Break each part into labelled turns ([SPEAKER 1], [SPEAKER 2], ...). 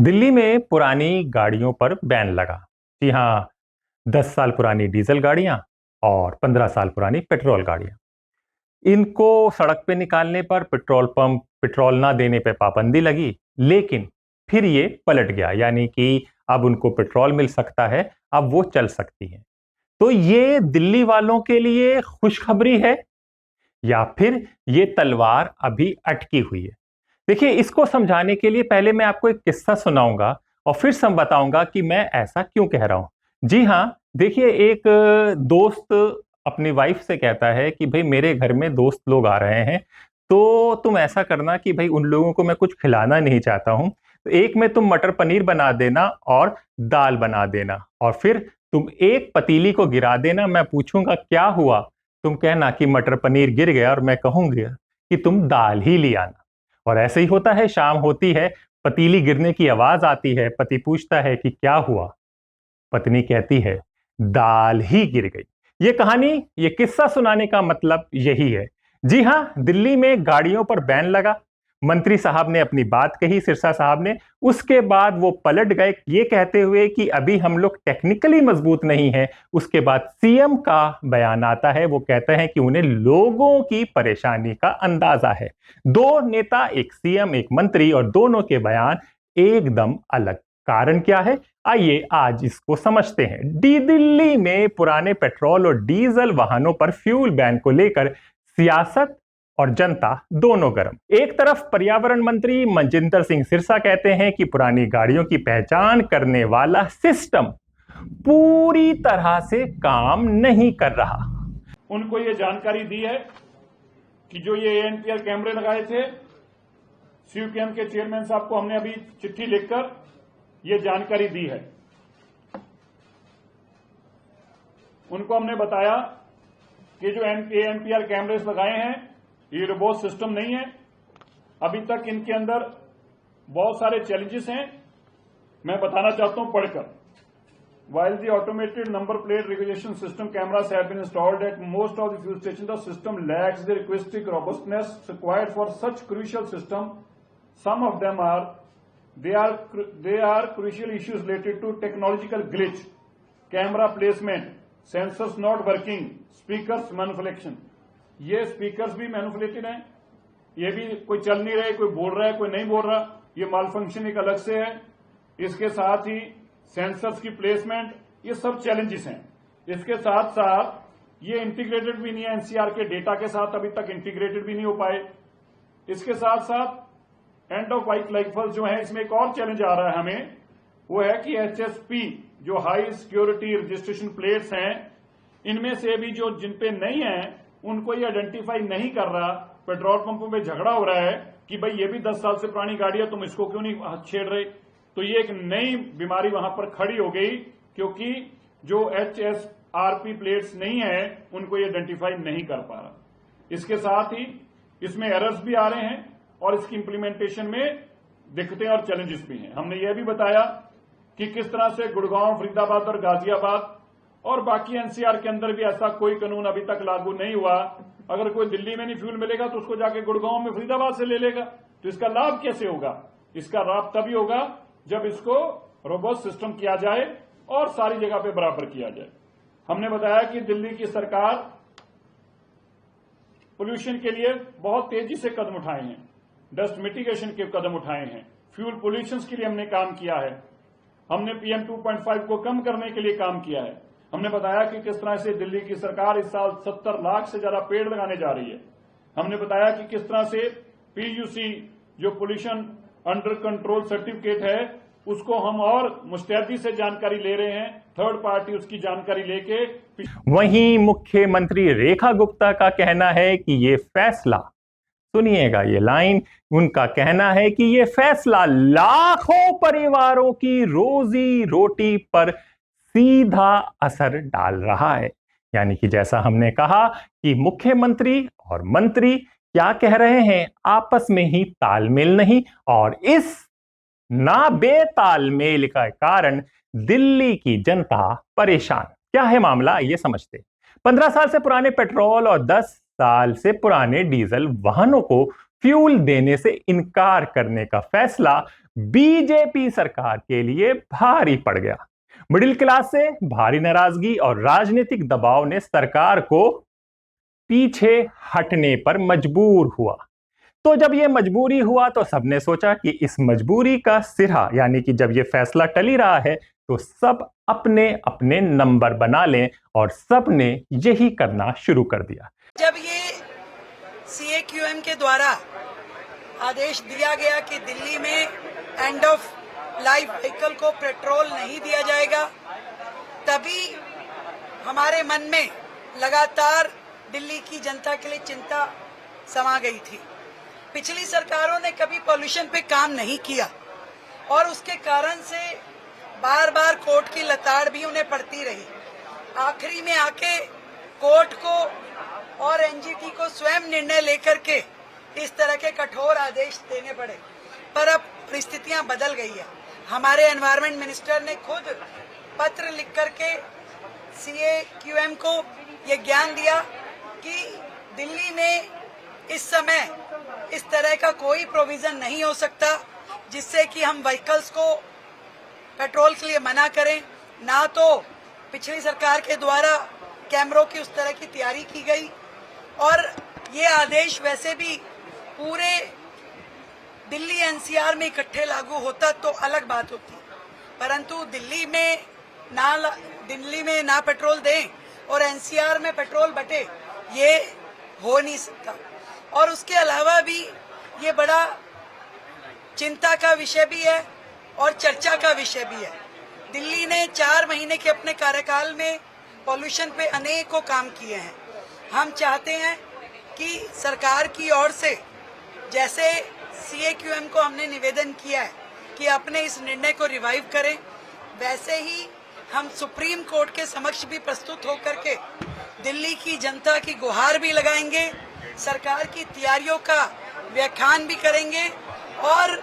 [SPEAKER 1] दिल्ली में पुरानी गाड़ियों पर बैन लगा। जी हाँ, 10 साल पुरानी डीजल गाड़ियां और 15 साल पुरानी पेट्रोल गाड़ियां, इनको सड़क पे निकालने पर पेट्रोल पंप पेट्रोल ना देने पे पाबंदी लगी। लेकिन फिर ये पलट गया, यानी कि अब उनको पेट्रोल मिल सकता है, अब वो चल सकती है। तो ये दिल्ली वालों के लिए खुशखबरी है या फिर ये तलवार अभी अटकी हुई है? देखिए, इसको समझाने के लिए पहले मैं आपको एक किस्सा सुनाऊंगा और फिर सब बताऊंगा कि मैं ऐसा क्यों कह रहा हूं। जी हाँ, देखिए, एक दोस्त अपनी वाइफ से कहता है कि भाई मेरे घर में दोस्त लोग आ रहे हैं, तो तुम ऐसा करना कि भाई उन लोगों को मैं कुछ खिलाना नहीं चाहता हूं, तो एक में तुम मटर पनीर बना देना और दाल बना देना, और फिर तुम एक पतीली को गिरा देना। मैं पूछूंगा क्या हुआ, तुम कहना कि मटर पनीर गिर गया, और मैं कहूंगा कि तुम दाल ही ले आना। और ऐसे ही होता है, शाम होती है, पतीली गिरने की आवाज आती है, पति पूछता है कि क्या हुआ, पत्नी कहती है दाल ही गिर गई। ये कहानी, ये किस्सा सुनाने का मतलब यही है। जी हां, दिल्ली में गाड़ियों पर बैन लगा। मंत्री साहब ने अपनी बात कही, सिरसा साहब ने। उसके बाद वो पलट गए ये कहते हुए कि अभी हम लोग टेक्निकली मजबूत नहीं है। उसके बाद सीएम का बयान आता है, वो कहते हैं कि उन्हें लोगों की परेशानी का अंदाजा है। दो नेता, एक सीएम एक मंत्री, और दोनों के बयान एकदम अलग। कारण क्या है, आइए आज इसको समझते हैं। दिल्ली में पुराने पेट्रोल और डीजल वाहनों पर फ्यूल बैन को लेकर सियासत और जनता दोनों गर्म। एक तरफ पर्यावरण मंत्री मनजिंदर सिंह सिरसा कहते हैं कि पुरानी गाड़ियों की पहचान करने वाला सिस्टम पूरी तरह से काम नहीं कर रहा।
[SPEAKER 2] उनको ये जानकारी दी है कि जो ये एएनपीआर कैमरे लगाए थे, सीयूपीएम के चेयरमैन साहब को हमने अभी चिट्ठी लिखकर ये जानकारी दी है। उनको हमने बताया कि जो एएनपीआर कैमरेस लगाए हैं ये रोबोट सिस्टम नहीं है। अभी तक इनके अंदर बहुत सारे चैलेंजेस हैं, मैं बताना चाहता हूं पढ़कर। While the automated number plate recognition system cameras have been installed at most of the fuel stations, the system lacks the requisite robustness required for such crucial system. Some of them they are crucial issues related to technological glitch, camera placement, sensors not working, speakers manipulation. ये speakers भी manipulated हैं, ये भी कोई चल नहीं रहे, कोई बोल रहा है कोई नहीं बोल रहा, ये माल फंक्शन एक अलग से है। इसके साथ ही सेंसर्स की प्लेसमेंट, ये सब चैलेंजेस हैं। इसके साथ साथ ये इंटीग्रेटेड भी नहीं है, एनसीआर के डेटा के साथ अभी तक इंटीग्रेटेड भी नहीं हो पाए। इसके साथ साथ एंड ऑफ लाइफ जो है, इसमें एक और चैलेंज आ रहा है हमें, वो है कि एचएसपी जो हाई सिक्योरिटी रजिस्ट्रेशन प्लेट्स हैं, इनमें से भी जो जिन पे नहीं है उनको ये आइडेंटिफाई नहीं कर रहा। पेट्रोल पंपों में झगड़ा हो रहा है कि भाई ये भी 10 साल से पुरानी गाड़ी है, तुम इसको क्यों नहीं छेड़ रहे। तो ये एक नई बीमारी वहां पर खड़ी हो गई, क्योंकि जो एचएसआरपी प्लेट्स नहीं है उनको ये आइडेंटिफाई नहीं कर पा रहा। इसके साथ ही इसमें एरर्स भी आ रहे हैं और इसकी इंप्लीमेंटेशन में दिक्कतें और चैलेंजेस भी हैं। हमने ये भी बताया कि किस तरह से गुड़गांव, फरीदाबाद और गाजियाबाद और बाकी एनसीआर के अंदर भी ऐसा कोई कानून अभी तक लागू नहीं हुआ। अगर कोई दिल्ली में नहीं फ्यूल मिलेगा तो उसको जाके गुड़गांव में, फरीदाबाद से ले लेगा। तो इसका लाभ कैसे होगा? इसका लाभ तभी होगा जब इसको रोबस्ट सिस्टम किया जाए और सारी जगह पे बराबर किया जाए। हमने बताया कि दिल्ली की सरकार पोल्यूशन के लिए बहुत तेजी से कदम उठाए हैं, डस्ट मिटिगेशन के कदम उठाए हैं, फ्यूल पोल्यूशन के लिए हमने काम किया है, हमने PM 2.5 को कम करने के लिए काम किया है। हमने बताया कि किस तरह से दिल्ली की सरकार इस साल 70 लाख से ज्यादा पेड़ लगाने जा रही है। हमने बताया कि किस तरह से PUC जो पोल्यूशन अंडर कंट्रोल सर्टिफिकेट है, उसको हम और मुस्तैदी से जानकारी ले रहे हैं, थर्ड पार्टी उसकी जानकारी लेके।
[SPEAKER 1] वहीं मुख्यमंत्री रेखा गुप्ता का कहना है कि ये फैसला, सुनिएगा ये लाइन, उनका कहना है कि ये फैसला लाखों परिवारों की रोजी रोटी पर सीधा असर डाल रहा है। यानी कि जैसा हमने कहा कि मुख्यमंत्री और मंत्री क्या कह रहे हैं, आपस में ही तालमेल नहीं, और इस ना बेतालमेल का कारण दिल्ली की जनता परेशान। क्या है मामला, ये समझते। 15 साल से पुराने पेट्रोल और 10 साल से पुराने डीजल वाहनों को फ्यूल देने से इनकार करने का फैसला बीजेपी सरकार के लिए भारी पड़ गया। मिडिल क्लास से भारी नाराजगी और राजनीतिक दबाव ने सरकार को पीछे हटने पर मजबूर हुआ। तो जब यह मजबूरी हुआ तो सबने सोचा कि इस मजबूरी का सिरा, यानी कि जब यह फैसला टल ही रहा है तो सब अपने अपने नंबर बना लें, और सबने यही करना शुरू कर दिया।
[SPEAKER 3] जब ये CAQM के द्वारा आदेश दिया गया कि दिल्ली में एंड ऑफ लाइफ व्हीकल को पेट्रोल नहीं दिया जाएगा, तभी हमारे मन में लगातार दिल्ली की जनता के लिए चिंता समा गई थी। पिछली सरकारों ने कभी पॉल्यूशन पे काम नहीं किया और उसके कारण से बार बार कोर्ट की लताड़ भी उन्हें पड़ती रही। आखिरी में आके कोर्ट को और NGT को स्वयं निर्णय लेकर के इस तरह के कठोर आदेश देने पड़े। पर अब परिस्थितियां बदल गई है। हमारे एनवायरमेंट मिनिस्टर ने खुद पत्र लिख करके CAQM को ये ज्ञान दिया कि दिल्ली में इस समय इस तरह का कोई प्रोविजन नहीं हो सकता जिससे कि हम व्हीकल्स को पेट्रोल के लिए मना करें। ना तो पिछली सरकार के द्वारा कैमरों की उस तरह की तैयारी की गई, और ये आदेश वैसे भी पूरे दिल्ली NCR में इकट्ठे लागू होता तो अलग बात होती, परंतु दिल्ली में ना पेट्रोल दें और NCR में पेट्रोल बटे, ये हो नहीं सकता। और उसके अलावा भी ये बड़ा चिंता का विषय भी है और चर्चा का विषय भी है। दिल्ली ने 4 महीने के अपने कार्यकाल में पॉल्यूशन पे अनेकों काम किए हैं। हम चाहते हैं कि सरकार की ओर से, जैसे CAQM को हमने निवेदन किया है कि अपने इस निर्णय को रिवाइव करें, वैसे ही हम सुप्रीम कोर्ट के समक्ष भी प्रस्तुत होकर के दिल्ली की जनता की गुहार भी लगाएंगे, सरकार की तैयारियों का व्याख्यान भी करेंगे और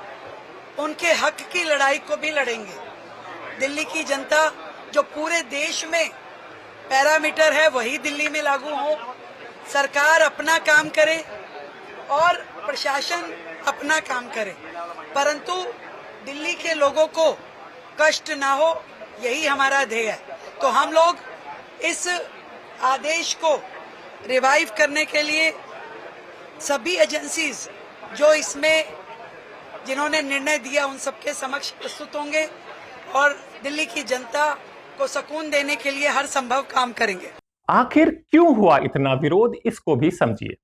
[SPEAKER 3] उनके हक की लड़ाई को भी लड़ेंगे। दिल्ली की जनता, जो पूरे देश में पैरामीटर है वही दिल्ली में लागू हो, सरकार अपना काम करे और प्रशासन अपना काम करे, परंतु दिल्ली के लोगों को कष्ट ना हो, यही हमारा ध्येय है। तो हम लोग इस आदेश को रिवाइव करने के लिए सभी एजेंसीज जो इसमें जिन्होंने निर्णय दिया उन सबके समक्ष प्रस्तुत होंगे और दिल्ली की जनता को सुकून देने के लिए हर संभव काम करेंगे।
[SPEAKER 1] आखिर क्यों हुआ इतना विरोध, इसको भी समझिए।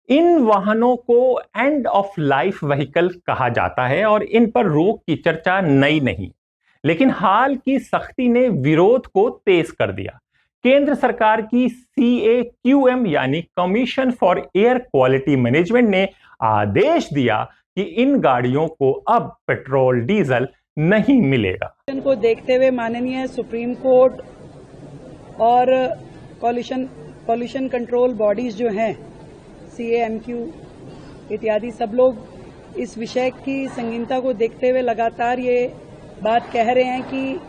[SPEAKER 1] इन वाहनों को एंड ऑफ लाइफ व्हीकल कहा जाता है और इन पर रोक की चर्चा नई नहीं, लेकिन हाल की सख्ती ने विरोध को तेज कर दिया। केंद्र सरकार की CAQM यानी commission for air quality management ने आदेश दिया कि इन गाड़ियों को अब पेट्रोल डीजल नहीं मिलेगा।
[SPEAKER 3] को देखते हुए माननीय सुप्रीम कोर्ट और पॉल्यूशन कंट्रोल बॉडीज जो हैं CAMQ इत्यादि, सब लोग इस विषय की संगीनता को देखते हुए लगातार ये बात कह रहे हैं कि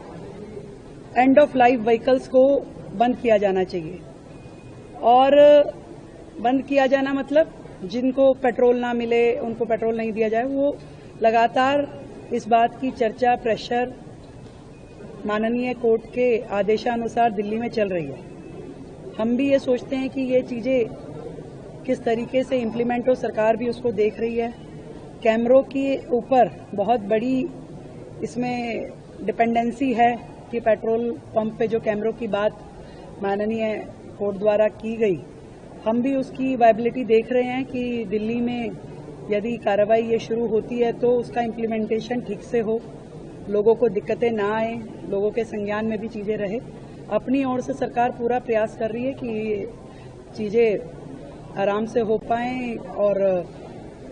[SPEAKER 3] एंड ऑफ लाइफ व्हीकल्स को बंद किया जाना चाहिए। और बंद किया जाना मतलब जिनको पेट्रोल ना मिले, उनको पेट्रोल नहीं दिया जाए। वो लगातार इस बात की चर्चा, प्रेशर माननीय कोर्ट के आदेशानुसार दिल्ली में चल रही है। हम भी ये सोचते हैं कि ये चीजें किस तरीके से इम्प्लीमेंट हो, सरकार भी उसको देख रही है। कैमरों के ऊपर बहुत बड़ी इसमें डिपेंडेंसी है कि पेट्रोल पंप पे जो कैमरों की बात माननीय कोर्ट द्वारा की गई, हम भी उसकी वायबिलिटी देख रहे हैं कि दिल्ली में यदि कार्रवाई ये शुरू होती है तो उसका इम्प्लीमेंटेशन ठीक से हो, लोगों को दिक्कतें ना आए, लोगों के संज्ञान में भी चीजें रहे। अपनी ओर से सरकार पूरा प्रयास कर रही है कि ये चीजें आराम से हो पाएं और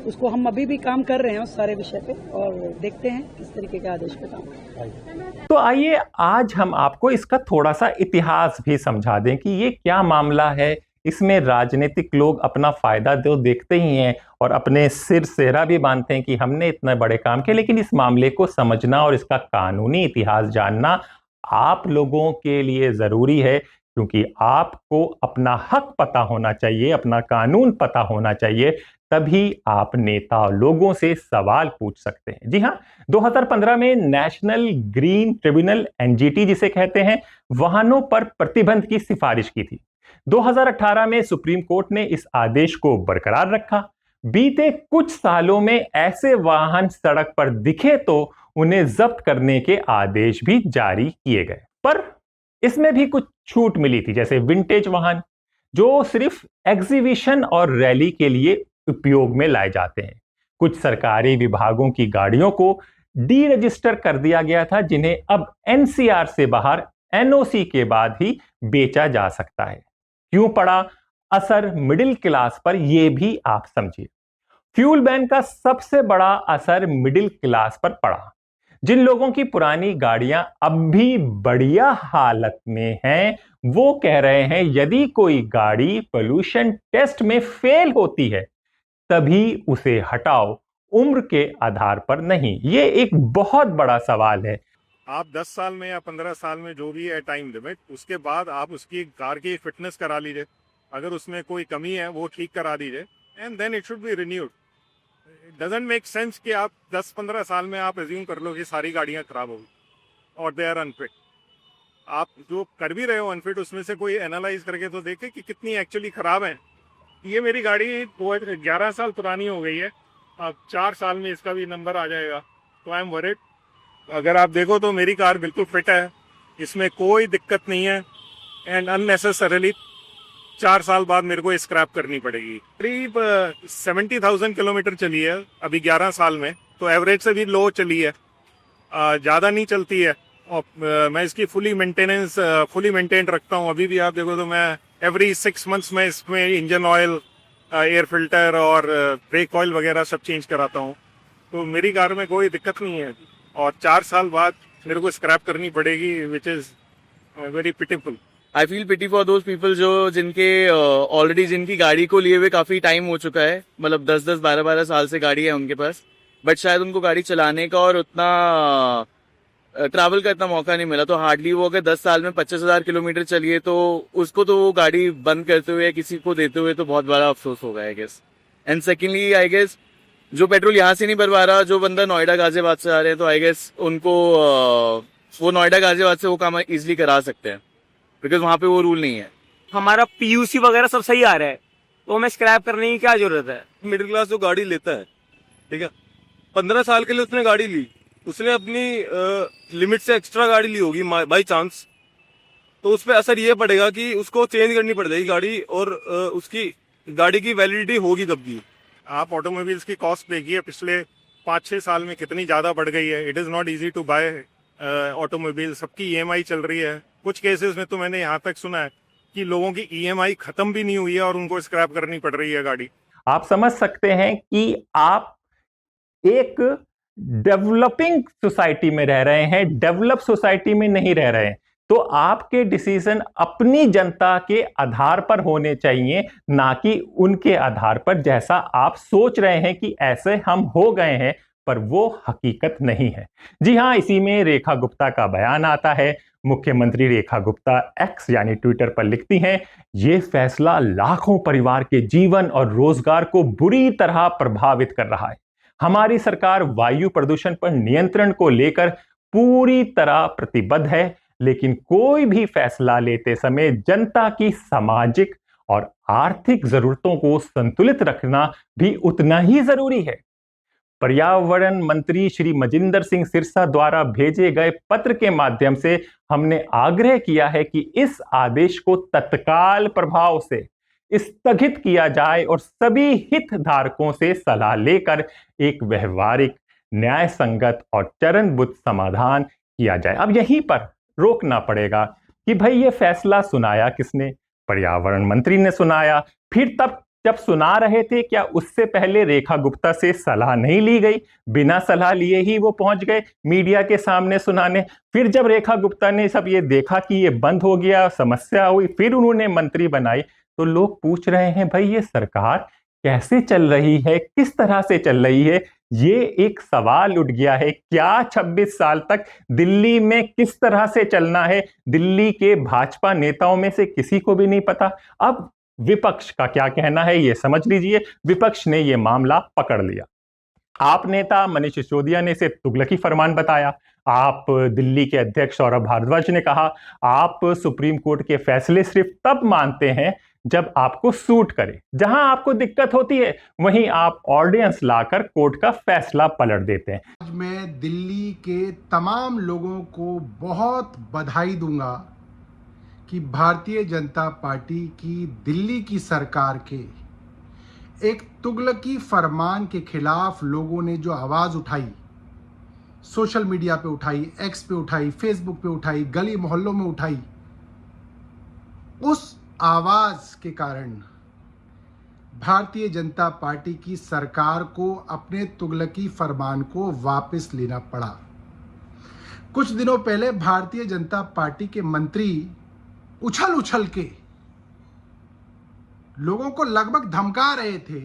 [SPEAKER 3] उसको हम अभी भी काम कर रहे हैं उस सारे विषय पे, और देखते हैं किस तरीके के आदेश पे काम।
[SPEAKER 1] तो आइए आज हम आपको इसका थोड़ा सा इतिहास भी समझा दें कि ये क्या मामला है। इसमें राजनीतिक लोग अपना फायदा तो देखते ही हैं और अपने सिर सेहरा भी बांधते हैं कि हमने इतने बड़े काम किए, लेकिन इस मामले को समझना और इसका कानूनी इतिहास जानना आप लोगों के लिए जरूरी है, क्योंकि आपको अपना हक पता होना चाहिए, अपना कानून पता होना चाहिए, तभी आप नेता लोगों से सवाल पूछ सकते हैं। जी हां, 2015 में नेशनल ग्रीन ट्रिब्यूनल एनजीटी जिसे कहते हैं, वाहनों पर प्रतिबंध की सिफारिश की थी। 2018 में सुप्रीम कोर्ट ने इस आदेश को बरकरार रखा। बीते कुछ सालों में ऐसे वाहन सड़क पर दिखे तो उन्हें जब्त करने के आदेश भी जारी किए गए, पर इसमें भी कुछ छूट मिली थी, जैसे विंटेज वाहन जो सिर्फ एग्जीबिशन और रैली के लिए उपयोग में लाए जाते हैं। कुछ सरकारी विभागों की गाड़ियों को डी रजिस्टर कर दिया गया था, जिन्हें अब एनसीआर से बाहर एनओसी के बाद ही बेचा जा सकता है। क्यों पड़ा असर मिडिल क्लास पर, यह भी आप समझिए। फ्यूल बैन का सबसे बड़ा असर मिडिल क्लास पर पड़ा। जिन लोगों की पुरानी गाड़ियां अब भी बढ़िया हालत में हैं, वो कह रहे हैं यदि कोई गाड़ी पोल्यूशन टेस्ट में फेल होती है तभी उसे हटाओ, उम्र के आधार पर नहीं। ये एक बहुत बड़ा सवाल है।
[SPEAKER 4] आप 10 साल में या 15 साल में जो भी है टाइम लिमिट, उसके बाद आप उसकी कार की फिटनेस करा लीजिए। अगर उसमें कोई कमी है वो ठीक करा दीजिए and then it should be renewed. It doesn't make sense कि आप 10-15 साल में आप एज्यूम कर लो कि सारी गाड़ियां खराब होगी और दे आर अनफिट। आप जो कर भी रहे हो अनफिट, उसमें से कोई एनालाइज करके तो देखे कि कितनी एक्चुअली खराब है। ये मेरी गाड़ी 11 साल पुरानी हो गई है, अब 4 साल में इसका भी नंबर आ जाएगा, तो आई एम वरीड। अगर आप देखो तो मेरी कार बिल्कुल फिट है, इसमें कोई दिक्कत नहीं है एंड अननेसेसरीली 4 साल बाद मेरे को स्क्रैप करनी पड़ेगी। करीब 70,000 किलोमीटर चली है अभी 11 साल में, तो एवरेज से भी लो चली है, ज़्यादा नहीं चलती है। और मैं इसकी फुली मेंटेन रखता हूँ। अभी भी आप देखो तो मैं एवरी 6 मंथ्स में इसमें इंजन ऑयल, एयर फिल्टर और ब्रेक ऑयल वगैरह सब चेंज कराता हूँ। तो मेरी कार में कोई दिक्कत नहीं है और 4 साल बाद मेरे को स्क्रैप करनी पड़ेगी, which is very pitiful.
[SPEAKER 5] I feel pity for those people जो जिनके ऑलरेडी जिनकी गाड़ी को लिए हुए काफी टाइम हो चुका है, मतलब 10-10, 12-12 साल से गाड़ी है उनके पास, बट शायद उनको गाड़ी चलाने का और उतना ट्रैवल का इतना मौका नहीं मिला। तो हार्डली वो अगर 10 साल में 25,000 किलोमीटर चलिए तो उसको तो वो गाड़ी बंद करते हुए किसी को देते हुए तो बहुत बड़ा अफसोस होगा I guess. And secondly I guess जो पेट्रोल यहाँ से नहीं भरवा रहा, जो बंदा नोएडा गाजियाबाद से आ रहे हैं, तो आई गेस उनको वो नोएडा गाजियाबाद से वो काम इजिली करा सकते हैं, बिकॉज वहाँ पे वो रूल नहीं है।
[SPEAKER 6] हमारा पीयूसी वगैरह सब सही आ रहा है, तो हमें स्क्रैप करने की क्या जरूरत है।
[SPEAKER 7] मिडिल क्लास जो गाड़ी लेता है, ठीक है, 15 साल के लिए उसने गाड़ी ली, उसने अपनी लिमिट से एक्स्ट्रा गाड़ी ली होगी बाई चांस, तो उस पर असर ये पड़ेगा कि उसको चेंज करनी पड़ जाएगी गाड़ी और उसकी गाड़ी की वैलिडिटी होगी तब भी।
[SPEAKER 4] आप ऑटोमोबाइल्स की कॉस्ट देखिए, पिछले 5-6 साल में कितनी ज़्यादा बढ़ गई है। It is not easy to buy automobile. सबकी EMI चल रही है। कुछ केसेस में तो मैंने यहाँ तक सुना है कि लोगों की EMI खत्म भी नहीं हुई है और उनको स्क्रैप करनी पड़ रही है गाड़ी।
[SPEAKER 1] आप समझ सकते हैं कि आप एक डेवलपिंग सोसाइटी में रह रहे हैं, डेवलप सोसाइटी में नहीं रह रहे हैं। तो आपके डिसीजन अपनी जनता के आधार पर होने चाहिए, ना कि उनके आधार पर, जैसा आप सोच रहे हैं कि ऐसे हम हो गए हैं, पर वो हकीकत नहीं है। जी हां, इसी में रेखा गुप्ता का बयान आता है। मुख्यमंत्री रेखा गुप्ता एक्स यानी ट्विटर पर लिखती हैं, ये फैसला लाखों परिवार के जीवन और रोजगार को बुरी तरह प्रभावित कर रहा है। हमारी सरकार वायु प्रदूषण पर नियंत्रण को लेकर पूरी तरह प्रतिबद्ध है, लेकिन कोई भी फैसला लेते समय जनता की सामाजिक और आर्थिक जरूरतों को संतुलित रखना भी उतना ही जरूरी है। पर्यावरण मंत्री श्री मजिंदर सिंह सिरसा द्वारा भेजे गए पत्र के माध्यम से हमने आग्रह किया है कि इस आदेश को तत्काल प्रभाव से स्थगित किया जाए और सभी हितधारकों से सलाह लेकर एक व्यवहारिक, न्याय संगत और चरणबद्ध समाधान किया जाए। अब यहीं पर रोकना पड़ेगा कि भाई ये फैसला सुनाया किसने? पर्यावरण मंत्री ने सुनाया। फिर तब जब सुना रहे थे, क्या उससे पहले रेखा गुप्ता से सलाह नहीं ली गई? बिना सलाह लिए ही वो पहुंच गए मीडिया के सामने सुनाने। फिर जब रेखा गुप्ता ने सब ये देखा कि ये बंद हो गया, समस्या हुई, फिर उन्होंने मंत्री बनाई, तो लोग पूछ रहे हैं भाई ये सरकार कैसे चल रही है, किस तरह से चल रही है? ये एक सवाल उठ गया है। क्या 26 साल तक दिल्ली में किस तरह से चलना है, दिल्ली के भाजपा नेताओं में से किसी को भी नहीं पता। अब विपक्ष का क्या कहना है ये समझ लीजिए। विपक्ष ने ये मामला पकड़ लिया। आप नेता मनीष सिसोदिया ने इसे तुगलकी फरमान बताया। आप दिल्ली के अध्यक्ष सौरभ भारद्वाज ने कहा आप सुप्रीम कोर्ट के फैसले सिर्फ तब मानते हैं जब आपको सूट करे। जहां आपको दिक्कत होती है वहीं आप ऑर्डिनेंस लाकर कोर्ट का फैसला पलट देते हैं।
[SPEAKER 8] आज मैं दिल्ली के तमाम लोगों को बहुत बधाई दूंगा कि भारतीय जनता पार्टी की दिल्ली की सरकार के एक तुगलकी फरमान के खिलाफ लोगों ने जो आवाज उठाई, सोशल मीडिया पे उठाई, एक्स पे उठाई, फेसबुक पे उठाई, गली मोहल्लों में उठाई, उस आवाज के कारण भारतीय जनता पार्टी की सरकार को अपने तुगलकी फरमान को वापस लेना पड़ा। कुछ दिनों पहले भारतीय जनता पार्टी के मंत्री उछल उछल के लोगों को लगभग धमका रहे थे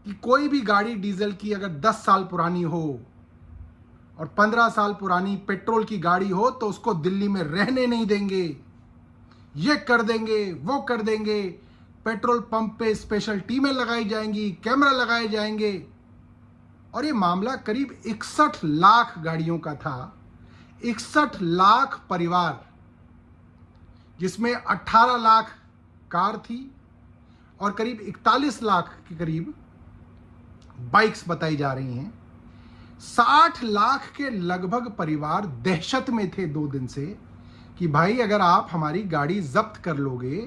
[SPEAKER 8] कि कोई भी गाड़ी डीजल की अगर 10 साल पुरानी हो और 15 साल पुरानी पेट्रोल की गाड़ी हो तो उसको दिल्ली में रहने नहीं देंगे, ये कर देंगे, वो कर देंगे, पेट्रोल पंप पे स्पेशल टीमें लगाई जाएंगी, कैमरा लगाए जाएंगे। और ये मामला करीब 61 लाख गाड़ियों का था। 61 लाख परिवार, जिसमें 18 लाख कार थी और करीब 41 लाख के करीब बाइक्स बताई जा रही हैं। 60 लाख के लगभग परिवार दहशत में थे 2 दिन से कि भाई अगर आप हमारी गाड़ी जब्त कर लोगे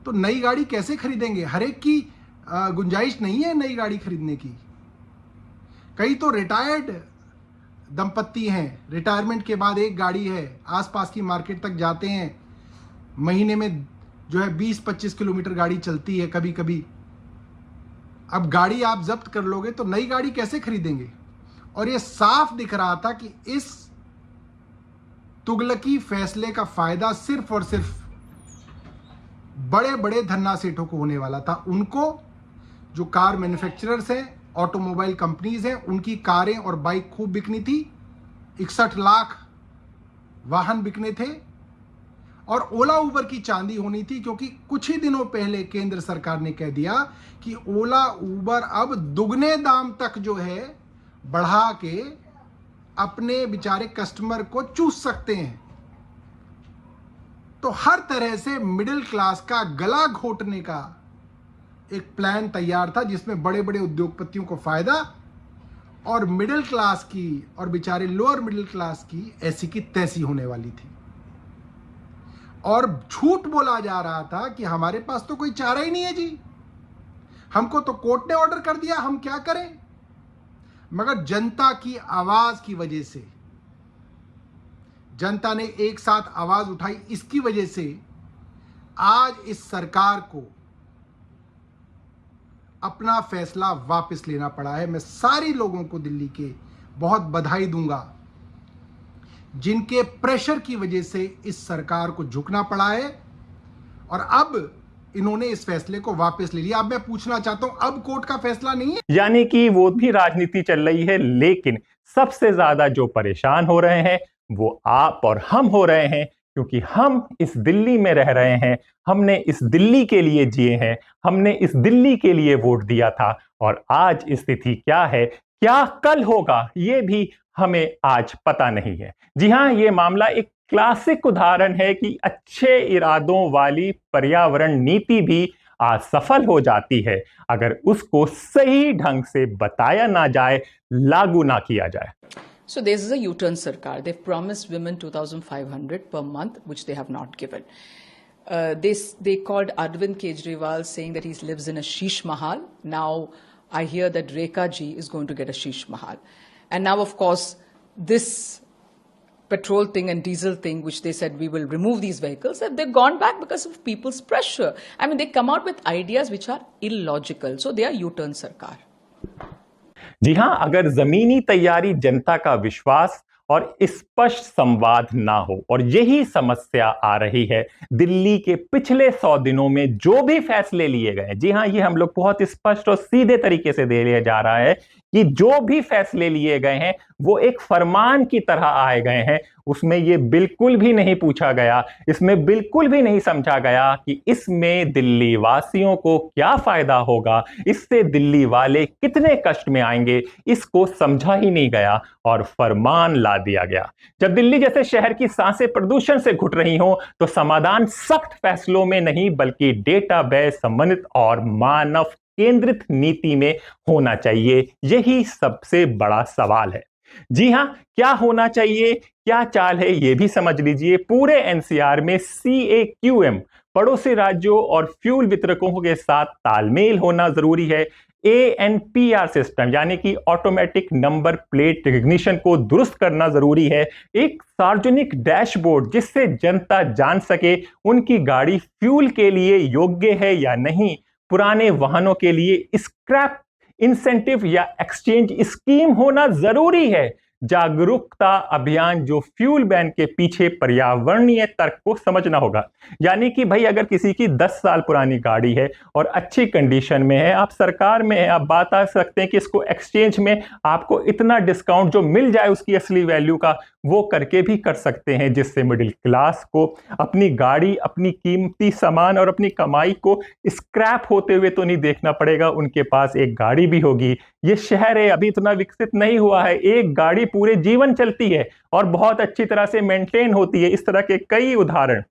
[SPEAKER 8] तो नई गाड़ी कैसे खरीदेंगे। हर एक की गुंजाइश नहीं है नई गाड़ी खरीदने की। कई तो रिटायर्ड दंपत्ति हैं, रिटायरमेंट के बाद एक गाड़ी है, आसपास की मार्केट तक जाते हैं, महीने में जो है 20-25 किलोमीटर गाड़ी चलती है कभी कभी। अब गाड़ी आप जब्त कर लोगे तो नई गाड़ी कैसे खरीदेंगे। और ये साफ दिख रहा था कि इस तुगलकी फैसले का फायदा सिर्फ और सिर्फ बड़े बड़े धन्ना सेठों को होने वाला था। उनको, जो कार मैन्युफैक्चरर्स हैं, ऑटोमोबाइल कंपनीज हैं, उनकी कारें और बाइक खूब बिकनी थी। 61 लाख वाहन बिकने थे और ओला उबर की चांदी होनी थी, क्योंकि कुछ ही दिनों पहले केंद्र सरकार ने कह दिया कि ओला उबर अब दुगने दाम तक जो है बढ़ा के अपने बेचारे कस्टमर को चूस सकते हैं। तो हर तरह से मिडिल क्लास का गला घोटने का एक प्लान तैयार था, जिसमें बड़े बड़े उद्योगपतियों को फायदा और मिडिल क्लास की और बेचारे लोअर मिडिल क्लास की ऐसी की तैसी होने वाली थी। और झूठ बोला जा रहा था कि हमारे पास तो कोई चारा ही नहीं है जी, हमको तो कोर्ट ने ऑर्डर कर दिया, हम क्या करें। मगर जनता की आवाज की वजह से, जनता ने एक साथ आवाज उठाई, इसकी वजह से आज इस सरकार को अपना फैसला वापस लेना पड़ा है। मैं सारे लोगों को दिल्ली के बहुत बधाई दूंगा जिनके प्रेशर की वजह से इस सरकार को झुकना पड़ा है और अब इन्होंने इस फैसले को वापस ले लिया। अब मैं पूछना चाहता हूं, अब कोर्ट का फैसला नहीं है।
[SPEAKER 1] यानी कि वो भी राजनीति चल रही है, लेकिन सबसे ज्यादा जो परेशान हो रहे हैं वो आप और हम हो रहे हैं, क्योंकि हम इस दिल्ली में रह रहे हैं, हमने इस दिल्ली के लिए जिए हैं, हमने इस दिल्ली के लिए वोट दिया था। और आज स्थिति क्या है, क्या कल होगा, ये भी हमें आज पता नहीं है। जी हां, ये मामला एक क्लासिक उदाहरण है कि अच्छे इरादों वाली पर्यावरण नीति भी असफल हो जाती है अगर उसको सही ढंग से बताया ना जाए, लागू ना किया जाए।
[SPEAKER 9] So this is a U-turn Sarkar. They've promised women 2,500 per month, which they have not given. They called Arvind Kejriwal saying that he lives in a Sheesh Mahal. Now I hear that Rekha ji is going to get a Sheesh Mahal. And now, of course, this petrol thing and diesel thing, which they said we will remove these vehicles, and they've gone back because of people's pressure. I mean, they come out with ideas which are illogical. So they are U-turn Sarkar.
[SPEAKER 1] जी हां, अगर जमीनी तैयारी, जनता का विश्वास और स्पष्ट संवाद ना हो, और यही समस्या आ रही है दिल्ली के पिछले 100 दिनों में जो भी फैसले लिए गए। जी हां, ये हम लोग बहुत स्पष्ट और सीधे तरीके से दे लिया जा रहा है कि जो भी फैसले लिए गए हैं वो एक फरमान की तरह आए गए हैं, उसमें ये बिल्कुल भी नहीं पूछा गया, इसमें बिल्कुल भी नहीं समझा गया कि इसमें दिल्ली वासियों को क्या फायदा होगा, इससे दिल्ली वाले कितने कष्ट में आएंगे, इसको समझा ही नहीं गया और फरमान ला दिया गया। जब दिल्ली जैसे शहर की सांसें प्रदूषण से घुट रही हो तो समाधान सख्त फैसलों में नहीं बल्कि डेटाबेस समन्वित और मानव केंद्रित नीति में होना चाहिए। यही सबसे बड़ा सवाल है। जी हां, क्या होना चाहिए, क्या चाल है, यह भी समझ लीजिए। पूरे एनसीआर में CAQM पड़ोसी राज्यों और फ्यूल वितरकों के साथ तालमेल होना जरूरी है। ANPR सिस्टम यानी कि ऑटोमेटिक नंबर प्लेट रिकग्निशन को दुरुस्त करना जरूरी है। एक सार्वजनिक डैशबोर्ड जिससे जनता जान सके उनकी गाड़ी फ्यूल के लिए योग्य है या नहीं। पुराने वाहनों के लिए स्क्रैप इंसेंटिव या एक्सचेंज स्कीम होना जरूरी है। जागरूकता अभियान जो फ्यूल बैन के पीछे पर्यावरणीय तर्क को समझना होगा। यानी कि भाई अगर किसी की 10 साल पुरानी गाड़ी है और अच्छी कंडीशन में है, आप सरकार में है, आप बात आ सकते हैं कि इसको एक्सचेंज में आपको इतना डिस्काउंट जो मिल जाए उसकी असली वैल्यू का, वो करके भी कर सकते हैं, जिससे मिडिल क्लास को अपनी गाड़ी, अपनी कीमती सामान और अपनी कमाई को स्क्रैप होते हुए तो नहीं देखना पड़ेगा। उनके पास एक गाड़ी भी होगी। ये शहर है, अभी इतना विकसित नहीं हुआ है, एक गाड़ी पूरे जीवन चलती है और बहुत अच्छी तरह से मेंटेन होती है। इस तरह के कई उदाहरण,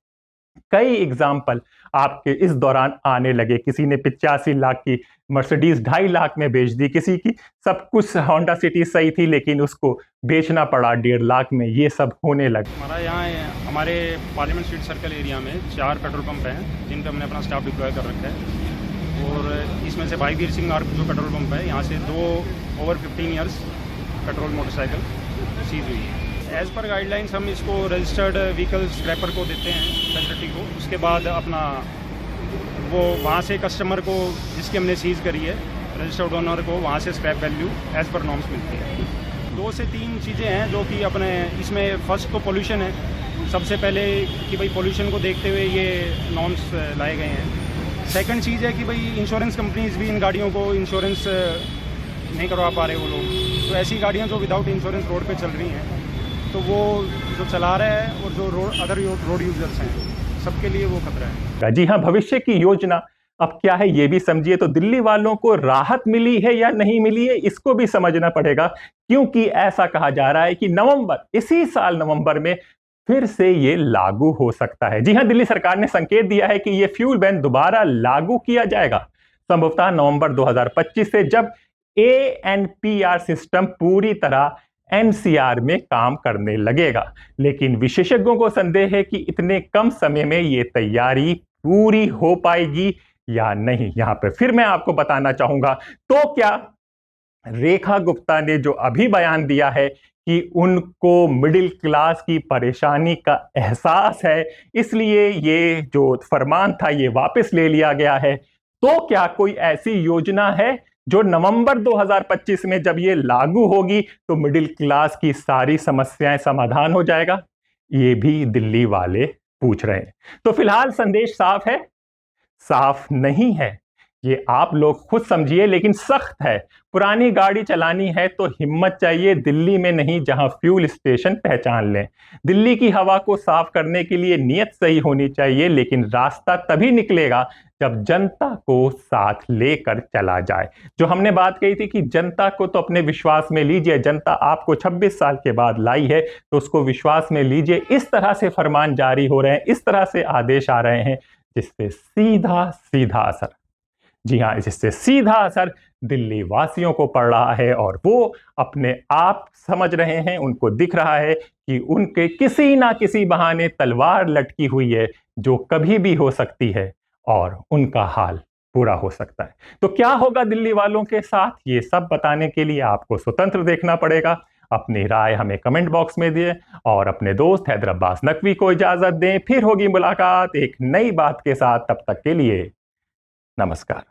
[SPEAKER 1] कई एग्जाम्पल आपके इस दौरान आने लगे। किसी ने 85 लाख की मर्सिडीज 2.5 लाख में बेच दी, किसी की सब कुछ होंडा सिटी सही थी लेकिन उसको बेचना पड़ा 1.5 लाख में। ये सब होने लगे।
[SPEAKER 10] हमारा यहाँ हमारे पार्लियामेंट स्ट्रीट सर्कल एरिया में 4 पेट्रोल पंप हैं जिन पर हमने अपना स्टाफ डिप्लॉय कर रखा है और इसमें से भाई वीर सिंह आर्क जो पेट्रोल पंप है, यहाँ से 2 over 15 years petrol motorcycle seize हुई है। एज़ पर गाइडलाइंस हम इसको रजिस्टर्ड व्हीकल स्क्रैपर को देते हैं फैसिलिटी को। उसके बाद अपना वो वहाँ से कस्टमर को जिसकी हमने सीज करी है रजिस्टर्ड ओनर को वहाँ से scrap value as per norms मिलती है। 2 से 3 चीज़ें हैं जो कि अपने इसमें फर्स्ट तो पोल्यूशन है सबसे पहले कि भाई पोल्यूशन को देखते हुए ये नॉर्म्स लाए गए हैं। सेकंड चीज़ है कि भाई इंश्योरेंस कंपनीज भी इन गाड़ियों को इंश्योरेंस नहीं करवा पा रहे वो लोग। तो ऐसी गाड़ियाँ जो विदाउट इंश्योरेंस रोड पे चल रही हैं तो वो जो चला रहा है और जो अदर रोड यूजर्स हैं सबके लिए वो खतरा है।
[SPEAKER 1] जी हाँ, भविष्य की योजना अब क्या है ये भी समझिए। तो दिल्ली वालों को राहत मिली है या नहीं मिली है इसको भी समझना पड़ेगा, क्योंकि ऐसा कहा जा रहा है कि इसी साल नवंबर में फिर से ये लागू हो सकता है। जी हाँ, दिल्ली सरकार ने संकेत दिया है कि ये फ्यूल बैन दोबारा लागू किया जाएगा संभवतः नवंबर 2025 से, जब ANPR सिस्टम पूरी तरह NCR में काम करने लगेगा। लेकिन विशेषज्ञों को संदेह है कि इतने कम समय में ये तैयारी पूरी हो पाएगी या नहीं। यहां पर फिर मैं आपको बताना चाहूंगा, तो क्या रेखा गुप्ता ने जो अभी बयान दिया है कि उनको मिडिल क्लास की परेशानी का एहसास है इसलिए ये जो फरमान था ये वापस ले लिया गया है, तो क्या कोई ऐसी योजना है जो नवंबर 2025 में जब ये लागू होगी तो मिडिल क्लास की सारी समस्याएं समाधान हो जाएगा? ये भी दिल्ली वाले पूछ रहे हैं। तो फिलहाल संदेश साफ है, साफ नहीं है ये आप लोग खुद समझिए, लेकिन सख्त है। पुरानी गाड़ी चलानी है तो हिम्मत चाहिए, दिल्ली में नहीं जहां फ्यूल स्टेशन पहचान लें। दिल्ली की हवा को साफ करने के लिए नियत सही होनी चाहिए, लेकिन रास्ता तभी निकलेगा जब जनता को साथ लेकर चला जाए। जो हमने बात कही थी कि जनता को तो अपने विश्वास में लीजिए, जनता आपको 26 साल के बाद लाई है तो उसको विश्वास में लीजिए। इस तरह से फरमान जारी हो रहे हैं, इस तरह से आदेश आ रहे हैं जिससे सीधा असर, जी हाँ, जिससे सीधा असर दिल्ली वासियों को पड़ रहा है और वो अपने आप समझ रहे हैं, उनको दिख रहा है कि उनके किसी ना किसी बहाने तलवार लटकी हुई है जो कभी भी हो सकती है और उनका हाल बुरा हो सकता है। तो क्या होगा दिल्ली वालों के साथ, ये सब बताने के लिए आपको स्वतंत्र देखना पड़ेगा। अपनी राय हमें कमेंट बॉक्स में दिए और अपने दोस्त हैदर अब्बास नकवी को इजाजत दें। फिर होगी मुलाकात एक नई बात के साथ, तब तक के लिए नमस्कार।